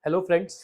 Hello friends.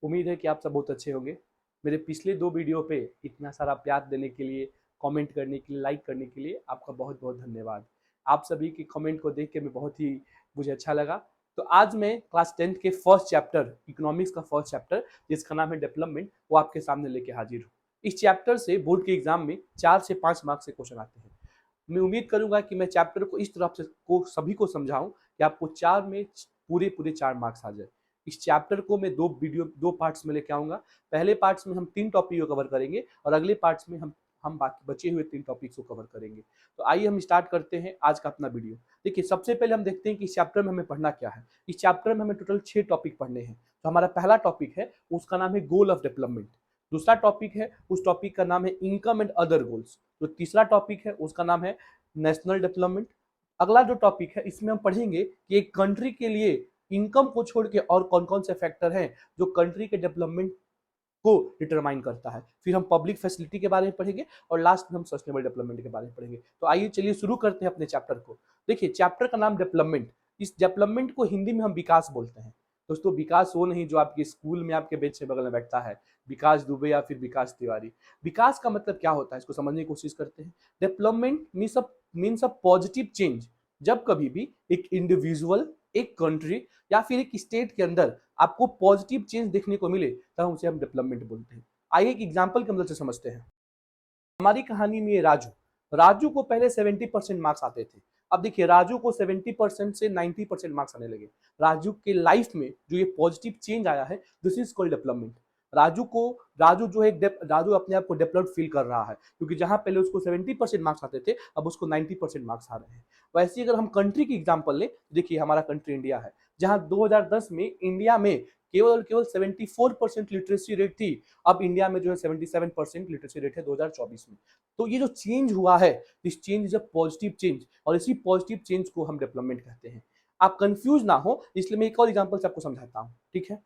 उम्मीद है कि आप सब बहुत अच्छे होंगे। मेरे पिछले 2 वीडियो पे इतना सारा प्यार देने के लिए, कमेंट करने के लिए, लाइक करने के लिए आपका बहुत-बहुत धन्यवाद। आप सभी के कमेंट को देख के मैं बहुत ही मुझे अच्छा लगा। तो आज मैं क्लास 10th के फर्स्ट चैप्टर इकोनॉमिक्स का फर्स्ट चैप्टर जिसका नाम है डेवलपमेंट वो आपके सामने लेके हाजिर हूँ। इस चैप्टर से बोर्ड के एग्जाम में 4 से 5 मार्क्स के क्वेश्चन आते हैं। मैं उम्मीद करूंगा कि मैं चैप्टर को इस तरह से को सभी को समझाऊं कि आपको 4 में पूरे 4 मार्क्स आ जाए। इस चैप्टर को मैं दो पार्ट्स में लेके आऊंगा। पहले पार्ट्स में हम 3 टॉपिक को कवर करेंगे और अगले पार्ट्स में हम बाकी बचे हुए 3 टॉपिक्स को कवर करेंगे। तो आइए हम स्टार्ट करते हैं आज का अपना वीडियो। देखिए, सबसे पहले हम देखते हैं कि इस चैप्टर में हमें पढ़ना क्या है। इस चैप्टर में हमें टोटल 6 टॉपिक पढ़ने हैं। तो हमारा पहला टॉपिक है, उसका नाम है गोल ऑफ डेवलपमेंट। दूसरा टॉपिक है, उस टॉपिक का नाम है इनकम एंड अदर गोल्स। जो तीसरा टॉपिक है उसका नाम है नेशनल डेवलपमेंट। अगला जो टॉपिक है इसमें हम पढ़ेंगे कि एक कंट्री के लिए इनकम को छोड़ के और कौन कौन से फैक्टर हैं जो कंट्री के डेवलपमेंट को डिटरमाइन करता है। फिर हम पब्लिक फैसिलिटी के बारे में पढ़ेंगे और लास्ट में हम सस्टेनेबल डेवलपमेंट के बारे में पढ़ेंगे। तो आइए चलिए शुरू करते हैं अपने चैप्टर को। देखिए, चैप्टर का नाम डेवलपमेंट। इस डेवलपमेंट को हिंदी में हम विकास बोलते हैं। दोस्तों, विकास वो नहीं जो आपके स्कूल में आपके बेंच के बगल में बैठता है, विकास दुबे या फिर विकास तिवारी। विकास का मतलब क्या होता है, इसको समझने की कोशिश करते हैं। Development means a positive change. जब कभी भी एक इंडिविजुअल, एक कंट्री या फिर एक स्टेट के अंदर आपको पॉजिटिव चेंज देखने को मिले तब उसे हम डेवलपमेंट बोलते हैं। आइए एक एग्जांपल की मदद से समझते हैं। हमारी कहानी में ये राजू, राजू को पहले 70% मार्क्स आते थे। अब देखिए, राजू को 70% से 90% मार्क्स आने लगे। राजू के लाइफ में जो ये पॉजिटिव चेंज आया है, this is called development. Raju को राजू जो है राजू अपने आप को डेवलप्ड फील कर रहा है, क्योंकि जहां पहले उसको 70% मार्क्स आते थे अब उसको 90% मार्क्स आ रहे हैं। वैसे अगर हम कंट्री की एग्जांपल लें, देखिए हमारा कंट्री इंडिया है, जहां 2010 में इंडिया में केवल 74% लिटरेसी रेट थी। अब इंडिया में जो है 77% लिटरेसी रेट है 2024 में। तो ये जो चेंज हुआ है, this change is a positive change, और इसी पॉजिटिव चेंज को हम डेवलपमेंट कहते हैं। आप कंफ्यूज ना हो इसलिए मैं एक और एग्जांपल से आपको समझाता हूं, ठीक है।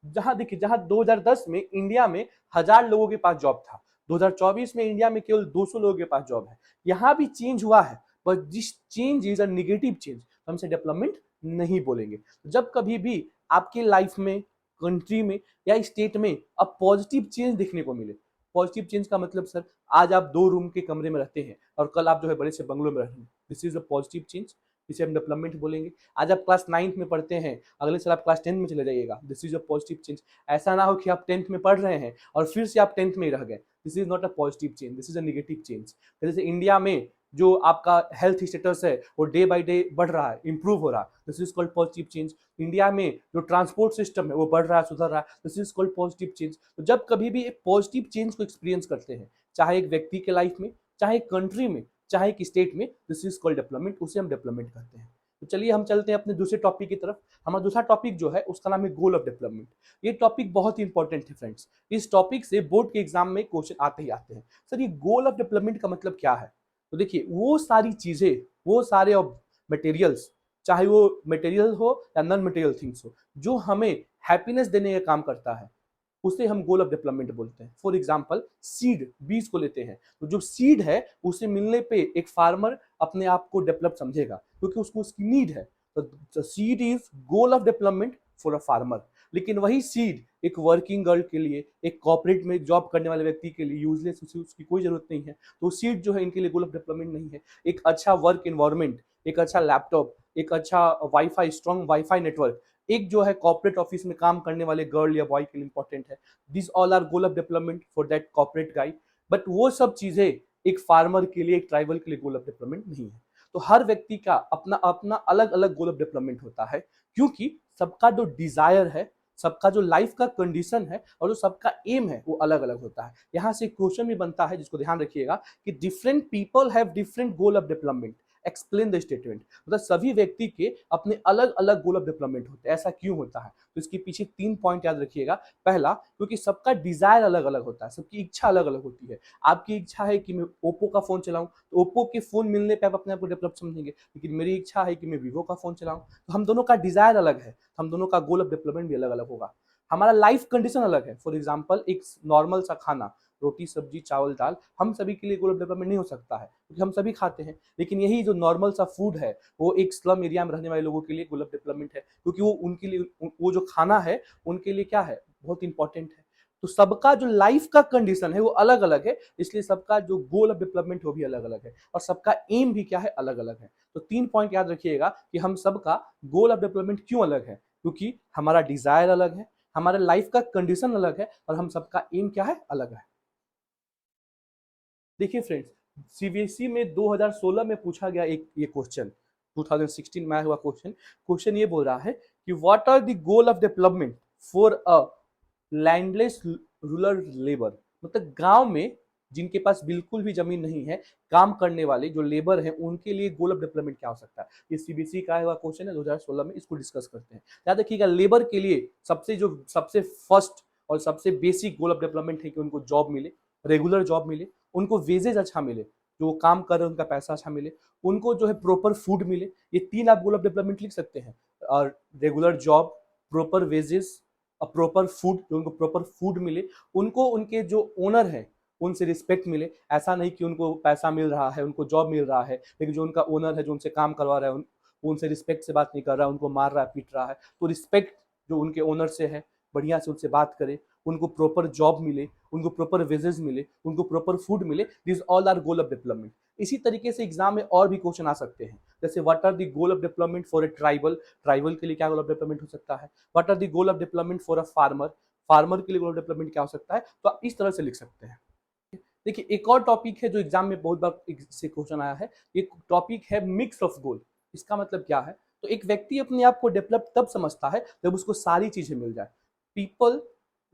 जहां देखिए, जहां 2010 में इंडिया में 1000 लोगों के पास जॉब था, 2024 में इंडिया में केवल 200 लोगों के पास जॉब है। यहां भी चेंज हुआ है, but this change is a negative change, हम इसे डेवलपमेंट नहीं बोलेंगे। जब कभी भी आपके लाइफ में, कंट्री में या स्टेट में अब पॉजिटिव चेंज देखने को मिले, पॉजिटिव चेंज का मतलब सर, आज आप 2 रूम के कमरे में रहते हैं और कल आप जो है बड़े से बंगलों में रह रहे हैं, this is a positive change, इसे हम डेवलपमेंट बोलेंगे। आज आप क्लास 9th में पढ़ते हैं, अगले साल आप क्लास 10 में चले जाइएगा, this is a positive change. ऐसा ना हो कि आप 10th में पढ़ रहे हैं और फिर से आप 10th में ही रह गए, this is not a positive change, this is a negative change. जैसे इंडिया में जो आपका हेल्थ स्टेटस है वो डे बाय डे बढ़ रहा है, इंप्रूव हो रहा है, this is called positive change. India में जो ट्रांसपोर्ट सिस्टम है वो बढ़ रहा है, सुधर रहा है, this is called positive change. तो जब कभी भी एक पॉजिटिव चेंज को एक्सपीरियंस करते हैं, चाहे एक व्यक्ति के लाइफ में, चाहे एक कंट्री में, चाहे एक स्टेट में, दिस इज कॉल्ड डेवलपमेंट, उसे हम डेवलपमेंट कहते हैं। तो चलिए हम चलते हैं अपने दूसरे टॉपिक की तरफ। हमारा दूसरा टॉपिक जो है उसका नाम है गोल ऑफ डेवलपमेंट। ये टॉपिक बहुत ही इंपॉर्टेंट है फ्रेंड्स। इस टॉपिक से बोर्ड के एग्जाम में क्वेश्चन आते ही आते हैं। सर, ये गोल ऑफ डेवलपमेंट का मतलब क्या है? तो देखिए, वो सारी चीजें, वो सारे मटेरियल्स, चाहे वो मटेरियल हो या नॉन मटेरियल थिंग्स हो, जो हमें हैप्पीनेस देने का काम करता है, उसे हम गोल ऑफ डेवलपमेंट बोलते हैं। फॉर एग्जाम्पल, सीड, बीज को लेते हैं, तो जो सीड है उसे मिलने पे एक फार्मर अपने आप को डेवलप समझेगा, क्योंकि उसको उसकी नीड है। तो seed is goal of development for a farmer. लेकिन वही सीड एक वर्किंग गर्ल के लिए, एक कॉर्पोरेट में जॉब करने वाले व्यक्ति के लिए यूजलेस, उसकी कोई जरूरत नहीं है। तो सीड जो है इनके लिए गोल ऑफ डेवलपमेंट नहीं है। एक अच्छा वर्क एनवायरमेंट, एक अच्छा लैपटॉप, एक अच्छा वाईफाई, स्ट्रॉन्ग वाईफाई नेटवर्क, एक जो है कॉर्पोरेट ऑफिस में काम करने वाले गर्ल या बॉय के लिए इंपॉर्टेंट है। This all are goal of development for that corporate guy. But वो सब चीजें एक फार्मर के लिए, एक ट्राइबल के लिए गोल ऑफ डेवलपमेंट नहीं है। तो हर व्यक्ति का अपना अपना अलग अलग गोल ऑफ डेवलपमेंट होता है, क्योंकि सबका जो डिजायर है, सबका जो लाइफ का कंडीशन है और जो सबका एम है वो अलग अलग होता है। यहां से क्वेश्चन भी बनता है जिसको ध्यान रखिएगा कि different people have different goal of development, explain the statement. मतलब सभी व्यक्ति के अपने अलग अलग गोल ऑफ डेवलपमेंट होते हैं। ऐसा क्यों होता है? तो इसके पीछे 3 पॉइंट याद रखिएगा। पहला, क्योंकि सबका डिजायर अलग अलग होता है, सबकी इच्छा अलग अलग होती है। आपकी इच्छा है कि मैं ओप्पो का फोन चलाऊं, तो ओप्पो के फोन मिलने पे आप अपने आप को डेवलप समझेंगे। लेकिन मेरी इच्छा है कि मैं वीवो का फोन चलाऊं, तो हम दोनों का डिजायर अलग है, हम दोनों का गोल ऑफ डेवलपमेंट भी अलग अलग होगा। हमारा लाइफ कंडीशन अलग है। फॉर एग्जाम्पल, एक नॉर्मल सा खाना, रोटी सब्जी चावल दाल हम सभी के लिए गोल ऑफ डेवलपमेंट नहीं हो सकता है, क्योंकि हम सभी खाते हैं। लेकिन यही जो नॉर्मल सा फूड है वो एक स्लम एरिया में रहने वाले लोगों के लिए गोल ऑफ डेवलपमेंट है, क्योंकि वो उनके लिए वो जो खाना है उनके लिए क्या है, बहुत इंपॉर्टेंट है। तो सबका जो लाइफ का कंडीशन है वो अलग अलग है, इसलिए सबका जो गोल ऑफ डेवलपमेंट वो भी अलग अलग है, और सबका एम भी क्या है, अलग अलग है। तो 3 पॉइंट याद रखिएगा कि हम सबका गोल ऑफ डेवलपमेंट क्यों अलग है, क्योंकि हमारा डिजायर अलग है, हमारे लाइफ का कंडीशन अलग है, और हम सबका एम क्या है, अलग है। देखिए फ्रेंड्स, सीबीएसई में 2016 में पूछा गया एक ये क्वेश्चन, 2016 में आया हुआ क्वेश्चन ये बोल रहा है कि what are the goal of development for a landless rural labour, मतलब गांव में जिनके पास बिल्कुल भी जमीन नहीं है, काम करने वाले जो लेबर हैं उनके लिए गोल ऑफ डेवलपमेंट क्या हो सकता है। ये सीबीएसई का आया हुआ क्वेश्चन है 2016 में, इसको डिस्कस करते हैं। याद रखिएगा, लेबर के लिए सबसे फर्स्ट और सबसे बेसिक गोल ऑफ डेवलपमेंट है कि उनको जॉब मिले, रेगुलर जॉब मिले, उनको वेजेज अच्छा मिले, जो वो काम कर रहे हैं उनका पैसा अच्छा मिले, उनको जो है प्रॉपर फूड मिले। ये 3 आप गोल ऑफ डेवलपमेंट लिख सकते हैं, और regular job, proper wages, proper food, जो उनको प्रॉपर फूड मिले, उनको उनके जो ओनर है उनसे रिस्पेक्ट मिले। ऐसा नहीं कि उनको पैसा मिल रहा है, उनको जॉब मिल रहा है, लेकिन जो उनका ओनर है जो उनसे काम करवा रहा है उनसे रिस्पेक्ट से बात नहीं कर रहा है, उनको मार रहा है, पीट रहा है। तो रिस्पेक्ट जो उनके ओनर से है, बढ़िया से उनसे बात करे, उनको प्रॉपर जॉब मिले, उनको प्रॉपर वेजेस मिले, उनको प्रॉपर फूड मिले। This all are goal of development. इसी तरीके से एग्जाम में और भी क्वेश्चन आ सकते हैं, जैसे what are the goal of development for a tribal, tribal के लिए क्या गोल ऑफ डेवलपमेंट हो सकता है। What are the goal of development for a farmer, farmer के लिए गोल ऑफ डेवलपमेंट क्या हो सकता है। तो आप इस तरह से लिख सकते हैं। देखिए, एक और टॉपिक है जो एग्जाम में बहुत बार से क्वेश्चन आया है, एक टॉपिक है मिक्स ऑफ गोल। इसका मतलब क्या है, तो एक व्यक्ति अपने आप को डेवलप तब समझता है जब उसको सारी चीजें मिल जाए। People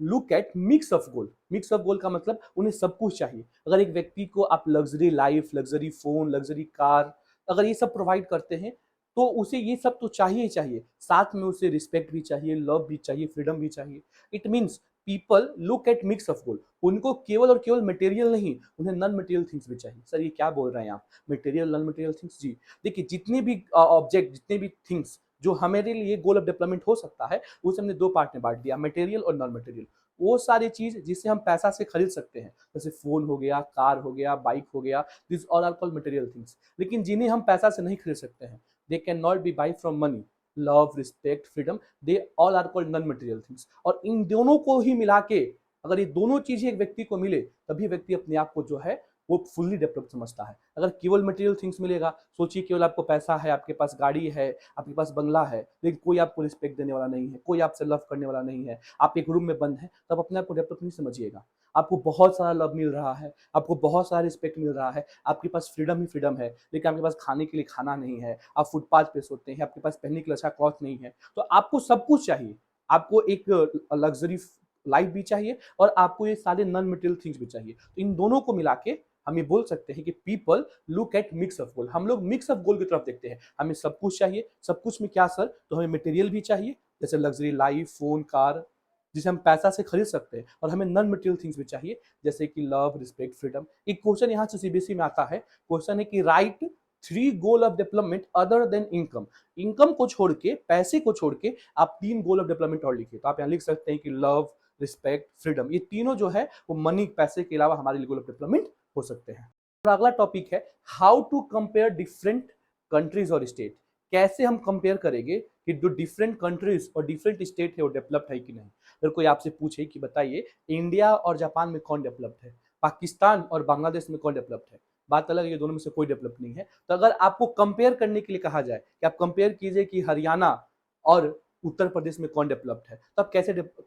look at mix of goal. Mix of goal का मतलब उन्हें सब कुछ चाहिए। अगर एक व्यक्ति को आप luxury life, luxury phone, luxury car, अगर ये सब प्रोवाइड करते हैं तो उसे ये सब तो चाहिए ही चाहिए, साथ में उसे रिस्पेक्ट भी चाहिए, लव भी चाहिए, फ्रीडम भी चाहिए। It means people look at mix of goal. उनको केवल और केवल मटेरियल नहीं, उन्हें नॉन मटेरियल थिंग्स भी चाहिए। सर ये क्या बोल रहे हैं आप, मटेरियल नॉन मटेरियल थिंग्स? जी, देखिए, जितने भी ऑब्जेक्ट, जितने भी थिंग्स जो हमारे लिए गोल ऑफ डेवलपमेंट हो सकता है, उसे हमने 2 पार्ट में बांट दिया, मटेरियल और नॉन मटेरियल। वो सारी चीज जिसे हम पैसा से खरीद सकते हैं, जैसे फोन हो गया, कार हो गया, बाइक हो गया, this all are called material things. लेकिन जिन्हें हम पैसा से नहीं खरीद सकते हैं, they can not be buy from money, love, respect, freedom, they all are called non material things. और इन दोनों को ही मिला के, अगर ये दोनों चीजें एक व्यक्ति को मिले, तभी व्यक्ति अपने आप को जो है वो फुल्ली डेवलप समझता है। अगर केवल मटेरियल थिंग्स मिलेगा, सोचिए केवल आपको पैसा है, आपके पास गाड़ी है, आपके पास बंगला है, लेकिन कोई आपको रिस्पेक्ट देने वाला नहीं है, कोई आपसे लव करने वाला नहीं है, आप एक रूम में बंद है, तब अपने आप को डेवलप नहीं समझिएगा। आपको बहुत सारा लव मिल रहा है, आपको बहुत सारा रिस्पेक्ट मिल रहा है, आपके पास फ्रीडम ही फ्रीडम है, लेकिन आपके पास खाने के लिए खाना नहीं है, आप फुटपाथ पे सोते हैं, आपके पास पहनने के लिए अच्छा क्लॉथ नहीं है। तो आपको सब कुछ चाहिए, आपको एक लग्जरी लाइफ भी चाहिए, और आपको ये सारे नॉन मटेरियल थिंग्स भी चाहिए। तो इन दोनों को मिला के हम ये बोल सकते हैं कि people look at mix of goal. हम लोग मिक्स ऑफ गोल की तरफ देखते हैं। हमें सब कुछ चाहिए, सब कुछ में क्या सर, तो हमें मटेरियल भी चाहिए, जैसे लग्जरी लाइफ, फोन, कार, जिसे हम पैसा से खरीद सकते हैं, और हमें नॉन मटेरियल थिंग्स भी चाहिए, जैसे कि लव, रिस्पेक्ट, फ्रीडम। एक क्वेश्चन यहाँ से सीबीएसई में आता है, क्वेश्चन है कि right 3 goal of development other than income. Income को छोड़ के, पैसे को छोड़ के आप 3 गोल ऑफ डेवलपमेंट और लिखिए। तो आप यहाँ लिख सकते हैं कि लव, रिस्पेक्ट, फ्रीडम, ये तीनों जो है वो मनी, पैसे के अलावा हमारे लिए गोल ऑफ डेवलपमेंट हो सकते हैं। और अगला टॉपिक है how to compare different countries और स्टेट। कैसे हम कंपेयर करेंगे कि जो डिफरेंट कंट्रीज और डिफरेंट स्टेट है वो डेवलप्ड है कि नहीं। अगर कोई आपसे पूछे कि बताइए इंडिया और जापान में कौन डेवलप्ड है, पाकिस्तान और बांग्लादेश में कौन डेवलप्ड है, बात अलग है, ये दोनों में से कोई डेवलप नहीं है। तो अगर आपको कंपेयर करने के लिए कहा जाए कि आप कंपेयर कीजिए कि हरियाणा और उत्तर प्रदेश में कौन डेवलप्ड है, तो आप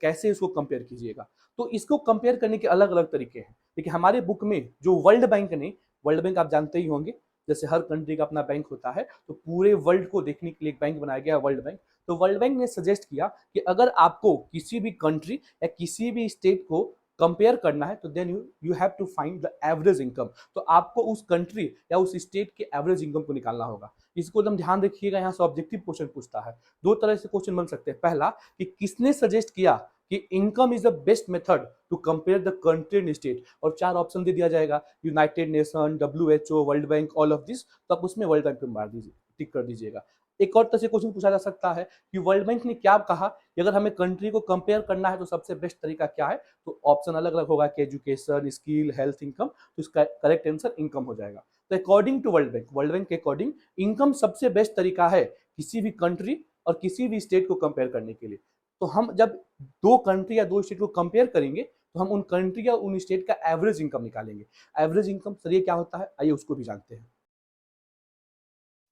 कैसे इसको कंपेयर कीजिएगा। तो इसको कंपेयर करने के अलग अलग तरीके हैं। देखिए, हमारे बुक में जो वर्ल्ड बैंक ने, वर्ल्ड बैंक आप जानते ही होंगे, जैसे हर कंट्री का अपना बैंक होता है, तो पूरे वर्ल्ड को देखने के लिए एक बैंक बनाया गया है, वर्ल्ड बैंक। तो वर्ल्ड बैंक ने सजेस्ट किया कि अगर आपको किसी भी कंट्री या किसी भी स्टेट को कंपेयर करना है, तो then you have to find the average income. तो आपको उस कंट्री या उस स्टेट के एवरेज इनकम को निकालना होगा। इसको एकदम ध्यान रखिएगा, यहाँ से ऑब्जेक्टिव क्वेश्चन पूछता है। 2 तरह से क्वेश्चन बन सकते हैं। पहला, कि किसने सजेस्ट किया कि income is the best method to compare the country and state, और 4 ऑप्शन दे दिया जाएगा, United Nation, WHO, World Bank, all of this. तो आप उसमें वर्ल्ड बैंक पे मार दीजिए, टिक कर दीजिएगा। एक और तरह से क्वेश्चन पूछा जा सकता है कि वर्ल्ड बैंक ने क्या कहा कि अगर हमें कंट्री को कंपेयर करना है तो सबसे बेस्ट तरीका क्या है, तो ऑप्शन अलग अलग होगा कि एजुकेशन, स्किल, हेल्थ, इनकम, तो इसका करेक्ट आंसर इनकम हो जाएगा। तो अकॉर्डिंग टू वर्ल्ड बैंक के अकॉर्डिंग इनकम सबसे बेस्ट तरीका है किसी भी कंट्री और किसी भी स्टेट को कंपेयर करने के लिए। तो हम जब दो कंट्री या दो स्टेट को कंपेयर करेंगे तो हम उन कंट्री या उन स्टेट का एवरेज इनकम निकालेंगे। एवरेज इनकम सर ये क्या होता है, आइए उसको भी जानते हैं।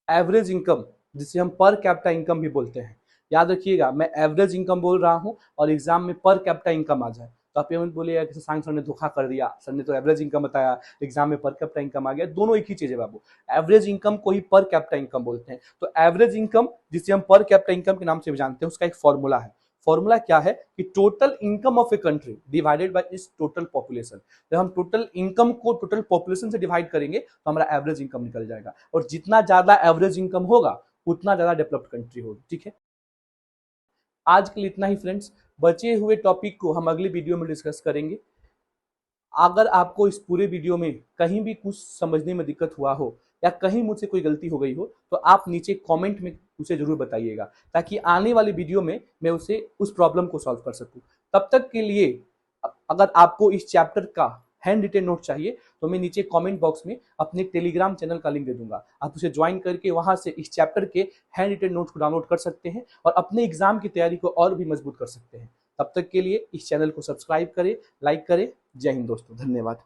एवरेज इनकम जिसे हम पर कैपिटा इनकम भी बोलते हैं, याद रखिएगा मैं एवरेज इनकम बोल रहा हूं और एग्जाम में पर कैपिटा इनकम आ जाए तो आप ये मत बोलिएगा कि सांग सर ने धोखा कर दिया, सर ने तो एवरेज इनकम बताया, एग्जाम में पर कैपिटा इनकम आ गया। दोनों एक ही चीज है बाबू, एवरेज इनकम को ही पर कैपिटा इनकम बोलते हैं। तो एवरेज इनकम जिसे हम पर कैपिटा इनकम के नाम से भी जानते हैं, उसका एक फॉर्मूला है। फॉर्मूला क्या है कि total income of a country divided by इस टोटल पॉपुलेशन। जब हम टोटल इनकम को टोटल पॉपुलेशन से डिवाइड करेंगे तो हमारा एवरेज इनकम निकल जाएगा, और जितना ज्यादा एवरेज इनकम होगा उतना ज्यादा डेवलप्ड कंट्री होगी। ठीक है, आज के लिए इतना ही फ्रेंड्स। बचे हुए टॉपिक को हम अगले वीडियो में डिस्कस करेंगे। अगर आपको इस पूरे वीडियो में कहीं भी कुछ समझने में दिक्कत हुआ हो या कहीं मुझसे कोई गलती हो गई हो तो आप नीचे कमेंट में उसे जरूर बताइएगा, ताकि आने वाली वीडियो में मैं उसे उस प्रॉब्लम को सॉल्व कर सकूं। तब तक के लिए अगर आपको इस चैप्टर का हैंड रिटेन नोट चाहिए तो मैं नीचे कमेंट बॉक्स में अपने टेलीग्राम चैनल का लिंक दे दूंगा। आप उसे ज्वाइन करके वहां से इस चैप्टर के हैंड रिटेन नोट्स को डाउनलोड कर सकते हैं और अपने एग्जाम की तैयारी को और भी मजबूत कर सकते हैं। तब तक के लिए इस चैनल को सब्सक्राइब करें, लाइक करें। जय हिंद दोस्तों, धन्यवाद।